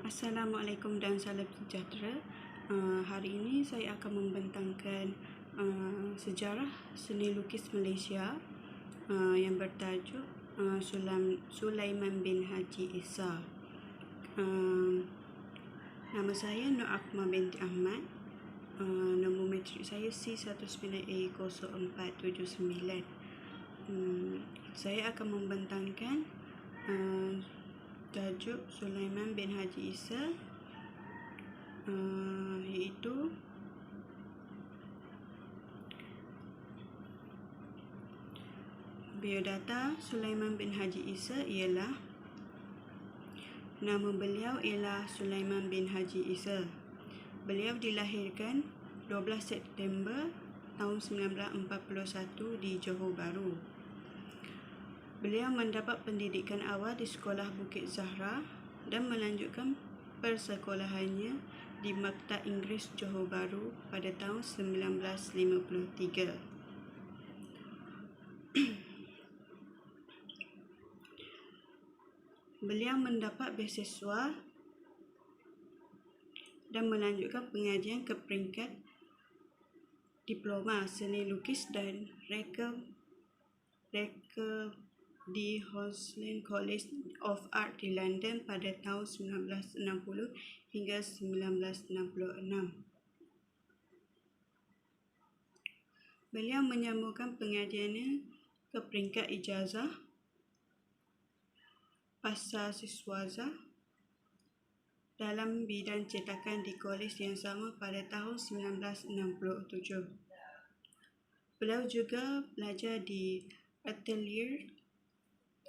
Assalamualaikum dan salam sejahtera. Hari ini saya akan membentangkan sejarah seni lukis Malaysia yang bertajuk Sulaiman bin Haji Isa. Nama saya Nur Akmal binti Ahmad. Nombor matrik saya C19A0479. Saya akan membentangkan tajuk Sulaiman bin Haji Isa, iaitu biodata Sulaiman bin Haji Isa ialah nama beliau ialah Sulaiman bin Haji Isa. Beliau dilahirkan 12 September tahun 1941 di Johor Bahru. Beliau mendapat pendidikan awal di Sekolah Bukit Zahra dan melanjutkan persekolahannya di Maktab Inggeris Johor Bahru pada tahun 1953. Beliau mendapat beasiswa dan melanjutkan pengajian ke peringkat diploma seni lukis dan reka di Hosley College of Art di London pada tahun 1960 hingga 1966. Beliau menyambungkan pengajiannya ke peringkat ijazah pasca siswaza dalam bidang cetakan di kolej yang sama pada tahun 1967. Beliau juga belajar di Atelier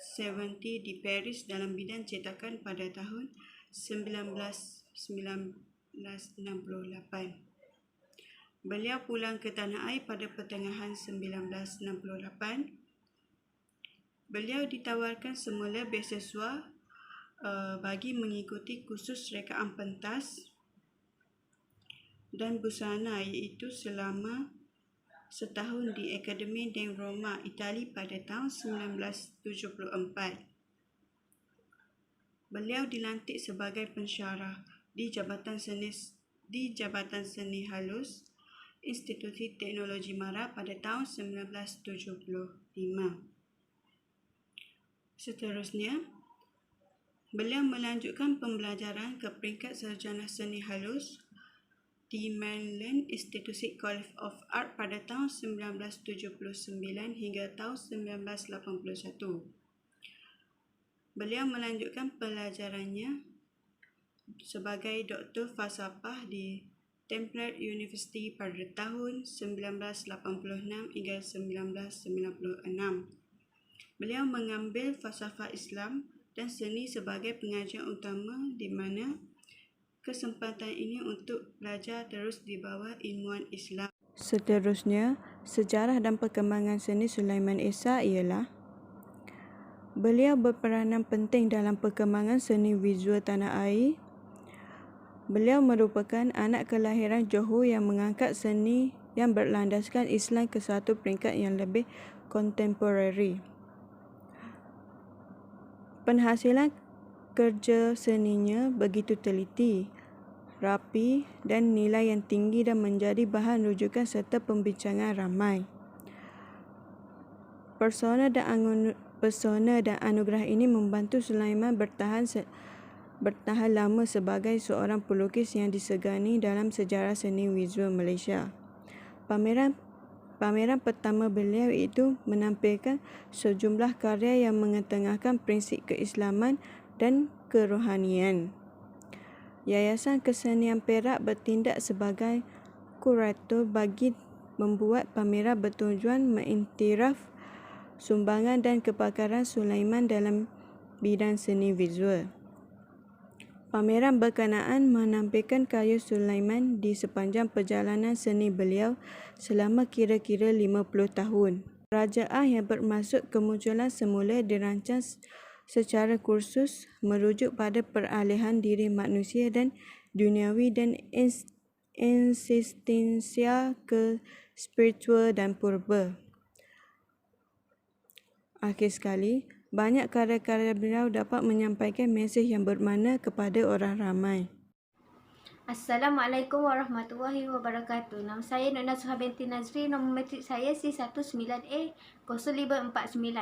70 di Paris dalam bidang cetakan pada tahun 1968. Beliau pulang ke tanah air pada pertengahan 1968. Beliau ditawarkan semula beasiswa bagi mengikuti kursus rekaan pentas dan busana, iaitu selama setahun di Akademi di Roma, Itali pada tahun 1974. Beliau dilantik sebagai pensyarah di Jabatan Seni Halus Institusi Teknologi Mara pada tahun 1975. Seterusnya, beliau melanjutkan pembelajaran ke peringkat sarjana seni halus di Maryland Institute College of Art pada tahun 1979 hingga tahun 1981. Beliau melanjutkan pelajarannya sebagai Doktor Falsafah di Temple University pada tahun 1986 hingga 1996. Beliau mengambil falsafah Islam dan seni sebagai pengajian utama, di mana kesempatan ini untuk belajar terus di bawah ilmuwan Islam. Seterusnya, sejarah dan perkembangan seni Sulaiman Isa ialah beliau berperanan penting dalam perkembangan seni visual tanah air. Beliau merupakan anak kelahiran Johor yang mengangkat seni yang berlandaskan Islam ke satu peringkat yang lebih kontemporari. Penghasilan kerja seninya begitu teliti, rapi dan nilai yang tinggi dan menjadi bahan rujukan serta pembincangan ramai. Persona dan anugerah ini membantu Sulaiman bertahan lama sebagai seorang pelukis yang disegani dalam sejarah seni visual Malaysia. Pameran pertama beliau itu menampilkan sejumlah karya yang mengetengahkan prinsip keislaman dan kerohanian. Yayasan Kesenian Perak bertindak sebagai kurator bagi membuat pameran bertujuan mengiktiraf sumbangan dan kepakaran Sulaiman dalam bidang seni visual. Pameran berkenaan menampilkan karya Sulaiman di sepanjang perjalanan seni beliau selama kira-kira 50 tahun. Rajaah yang bermaksud kemunculan semula dirancang secara kursus merujuk pada peralihan diri manusia dan duniawi dan eksistensia ke spiritual dan purba. Akhir sekali, Banyak karya-karya beliau dapat menyampaikan mesej yang bermakna kepada orang ramai. Assalamualaikum warahmatullahi wabarakatuh. Nama saya Nur Nasuha binti Nazri. Nombor matrik saya C19A0549.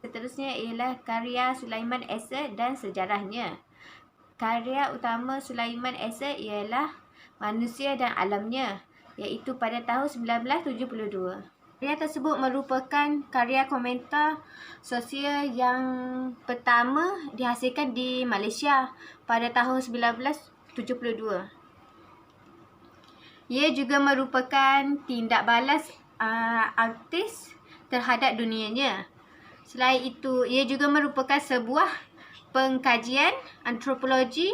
Seterusnya ialah karya Sulaiman Esa dan sejarahnya. Karya utama Sulaiman Esa ialah Manusia dan Alamnya, iaitu pada tahun 1972. Karya tersebut merupakan karya komentar sosial yang pertama dihasilkan di Malaysia pada tahun 1972. Ia juga merupakan tindak balas artis terhadap dunianya. Selain itu, ia juga merupakan sebuah pengkajian antropologi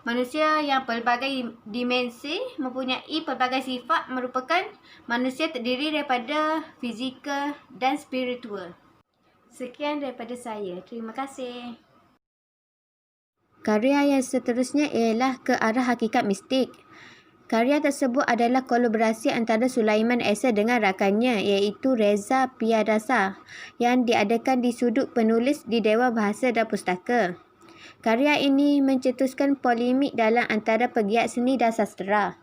manusia yang pelbagai dimensi, mempunyai pelbagai sifat, merupakan manusia terdiri daripada fizikal dan spiritual. Sekian daripada saya. Terima kasih. Karya yang seterusnya ialah Ke Arah Hakikat Mistik. Karya tersebut adalah kolaborasi antara Sulaiman Esa dengan rakannya, iaitu Reza Piadasa, yang diadakan di Sudut Penulis di Dewan Bahasa dan Pustaka. Karya ini mencetuskan polemik dalam antara pegiat seni dan sastera.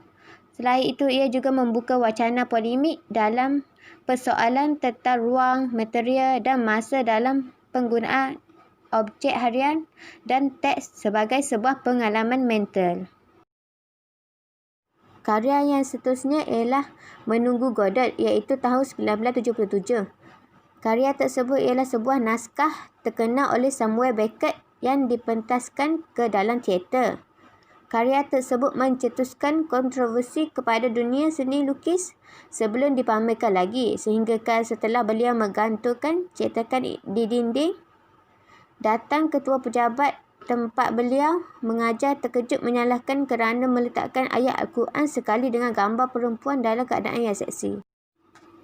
Selain itu, ia juga membuka wacana polemik dalam persoalan tentang ruang, material dan masa dalam penggunaan objek harian dan teks sebagai sebuah pengalaman mental. Karya yang seterusnya ialah Menunggu Godot, iaitu tahun 1977. Karya tersebut ialah sebuah naskah terkenal oleh Samuel Beckett yang dipentaskan ke dalam teater. Karya tersebut mencetuskan kontroversi kepada dunia seni lukis sebelum dipamerkan lagi, sehingga setelah beliau menggantungkan cetakan di dinding, datang ketua pejabat tempat beliau mengajar terkejut menyalahkan kerana meletakkan ayat Al-Quran sekali dengan gambar perempuan dalam keadaan yang seksi.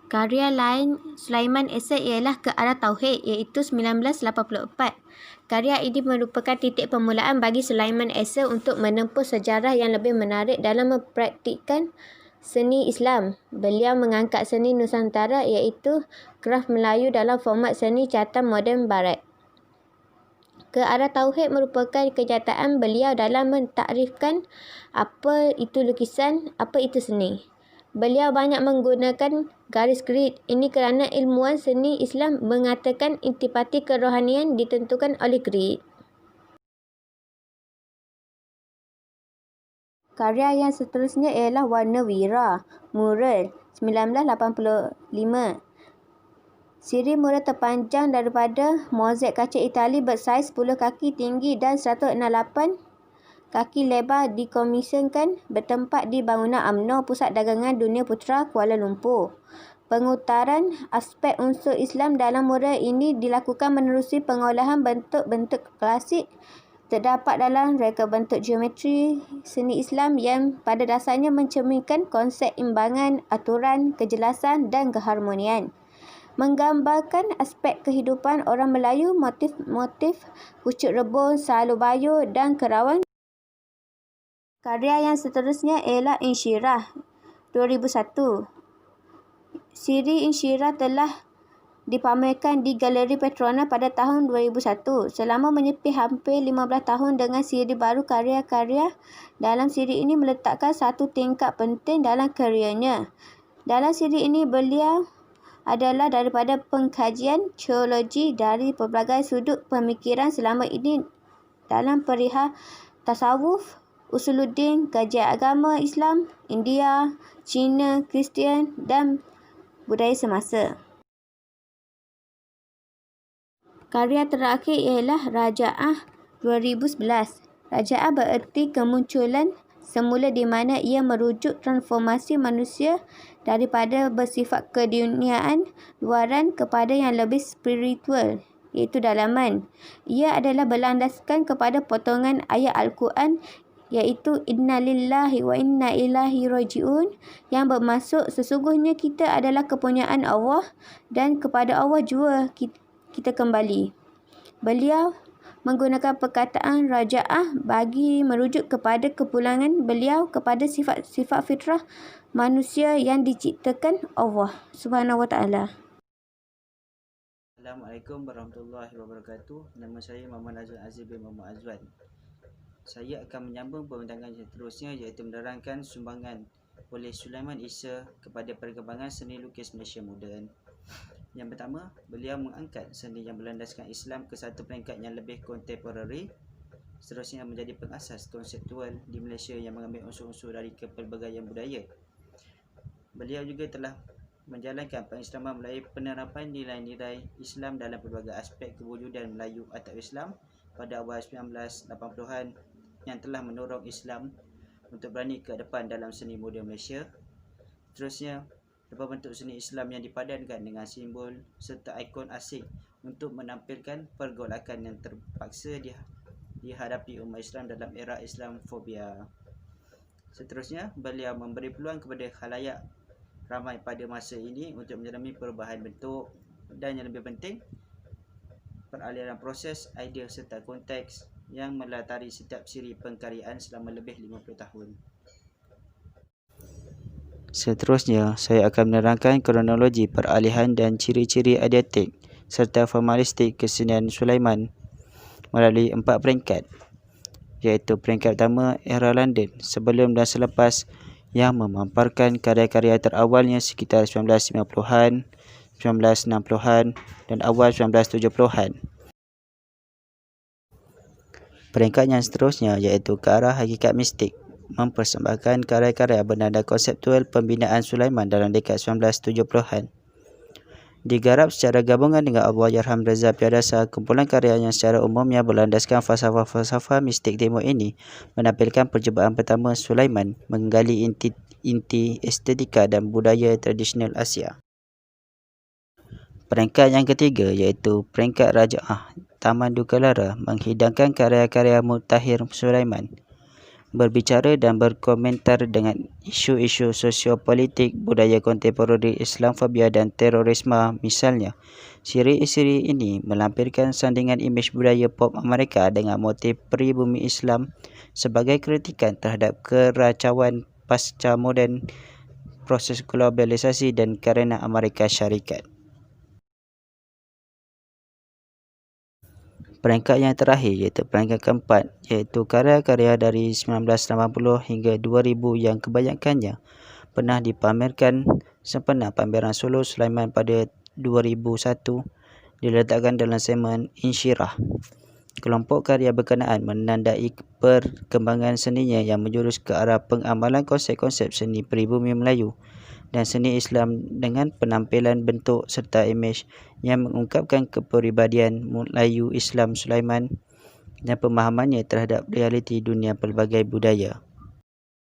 Karya lain Sulaiman Esa ialah Ke Arah Tauhid, iaitu 1984. Karya ini merupakan titik permulaan bagi Sulaiman Esa untuk menempuh sejarah yang lebih menarik dalam mempraktikkan seni Islam. Beliau mengangkat seni Nusantara, iaitu kraf Melayu dalam format seni catatan moden barat. Ke Arah Tauhid merupakan kenyataan beliau dalam mentakrifkan apa itu lukisan, apa itu seni. Beliau banyak menggunakan garis grid. Ini kerana ilmuwan seni Islam mengatakan intipati kerohanian ditentukan oleh grid. Karya yang seterusnya ialah Warna Wira, mural, 1985. Siri mural terpanjang daripada mozaik kaca Itali bersaiz 10 kaki tinggi dan 168 kaki lebar dikomisionkan bertempat di bangunan UMNO, Pusat Dagangan Dunia Putra, Kuala Lumpur. Pengutaran aspek unsur Islam dalam mural ini dilakukan menerusi pengolahan bentuk-bentuk klasik terdapat dalam reka bentuk geometri seni Islam yang pada dasarnya mencerminkan konsep imbangan, aturan, kejelasan dan keharmonian. Menggambarkan aspek kehidupan orang Melayu, motif-motif pucuk rebun, salu bayu dan kerawan. Karya yang seterusnya ialah Insyirah, 2001. Siri Insyirah telah dipamerkan di Galeri Petronas pada tahun 2001. Selama menyepi hampir 15 tahun dengan siri baru, karya-karya dalam siri ini meletakkan satu tingkat penting dalam karyanya. Dalam siri ini, beliau adalah daripada pengkajian teologi dari pelbagai sudut pemikiran selama ini dalam perihal tasawuf, usuluddin, kajian agama Islam, India, Cina, Kristian dan budaya semasa. Karya terakhir ialah Raja'ah, 2011. Raja'ah bererti kemunculan semula di mana ia merujuk transformasi manusia daripada bersifat keduniaan luaran kepada yang lebih spiritual, iaitu dalaman. Ia adalah berlandaskan kepada potongan ayat Al-Quran, iaitu Inna lillahi wa inna ilaihi raji'un, yang bermaksud sesungguhnya kita adalah kepunyaan Allah dan kepada Allah jua kita kembali. Beliau menggunakan perkataan raja'ah bagi merujuk kepada kepulangan beliau kepada sifat-sifat fitrah manusia yang diciptakan Allah Subhanahu Wa Taala. Assalamualaikum warahmatullahi wabarakatuh. Nama saya Muhammad Azwan Aziz bin Muhammad Azwan. Saya akan menyambung pembincangan seterusnya, iaitu menerangkan sumbangan oleh Sulaiman Isa kepada perkembangan seni lukis Malaysia moden. Yang pertama, beliau mengangkat seni yang berlandaskan Islam ke satu peringkat yang lebih kontemporari. Seterusnya menjadi pengasas konseptual di Malaysia yang mengambil unsur-unsur dari kepelbagaian budaya. Beliau juga telah menjalankan pengislaman melalui penerapan nilai-nilai Islam dalam pelbagai aspek kewujudan Melayu atau Islam pada awal 1980-an yang telah mendorong Islam untuk berani ke depan dalam seni moden Malaysia. Seterusnya, beberapa bentuk seni Islam yang dipadankan dengan simbol serta ikon asing untuk menampilkan pergolakan yang terpaksa dihadapi umat Islam dalam era Islamfobia. Seterusnya, beliau memberi peluang kepada khalayak ramai pada masa ini untuk menjalani perubahan bentuk dan yang lebih penting, peralihan proses, idea serta konteks yang melatari setiap siri pengkaryaan selama lebih 50 tahun. Seterusnya, saya akan menerangkan kronologi peralihan dan ciri-ciri idiotik serta formalistik kesenian Sulaiman melalui 4 peringkat, iaitu peringkat pertama, era London sebelum dan selepas, yang memaparkan karya-karya terawalnya sekitar 1950-an, 1960-an dan awal 1970-an. Peringkat yang seterusnya iaitu ke arah hakikat mistik, mempersembahkan karya-karya bernada konseptual pembinaan Sulaiman dalam dekad 1970-an. Digarap secara gabungan dengan Allahyarham Reza Piadasa, kumpulan karya yang secara umumnya berlandaskan falsafah mistik timur ini menampilkan percubaan pertama Sulaiman menggali inti estetika dan budaya tradisional Asia. Peringkat yang ketiga iaitu peringkat Rajaah Taman Duka Lara menghidangkan karya-karya Mutahhir Sulaiman, berbicara dan berkomentar dengan isu-isu sosiopolitik, budaya kontemporari, Islamfobia dan terorisme misalnya. Siri-siri ini melampirkan sandingan imej budaya pop Amerika dengan motif peribumi Islam sebagai kritikan terhadap keracauan pasca moden, proses globalisasi dan kerana Amerika Syarikat. Peringkat yang terakhir iaitu peringkat keempat, iaitu karya-karya dari 1980 hingga 2000 yang kebanyakannya pernah dipamerkan sempena pameran solo Sulaiman pada 2001, diletakkan dalam segmen Insyirah. Kelompok karya berkenaan menandai perkembangan seninya yang menjurus ke arah pengamalan konsep-konsep seni peribumi Melayu dan seni Islam dengan penampilan bentuk serta imej yang mengungkapkan kepribadian Melayu Islam Sulaiman dan pemahamannya terhadap realiti dunia pelbagai budaya.